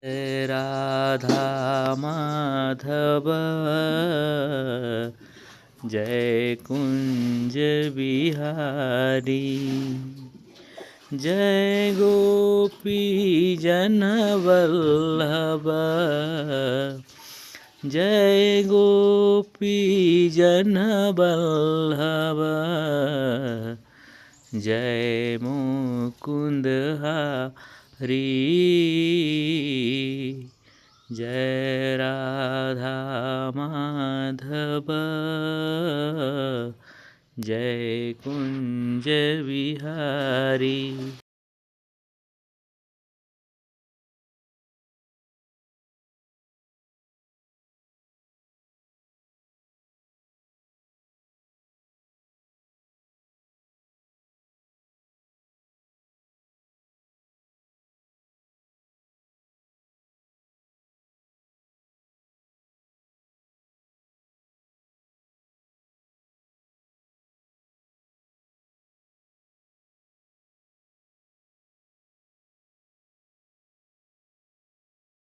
जय राधा माधव जय कुंज बिहारी। जय गोपी जन वल्लभ जय गोपी जन वल्लभ जय मुकुंद हरी। जय राधा माधव जय कुंज बिहारी।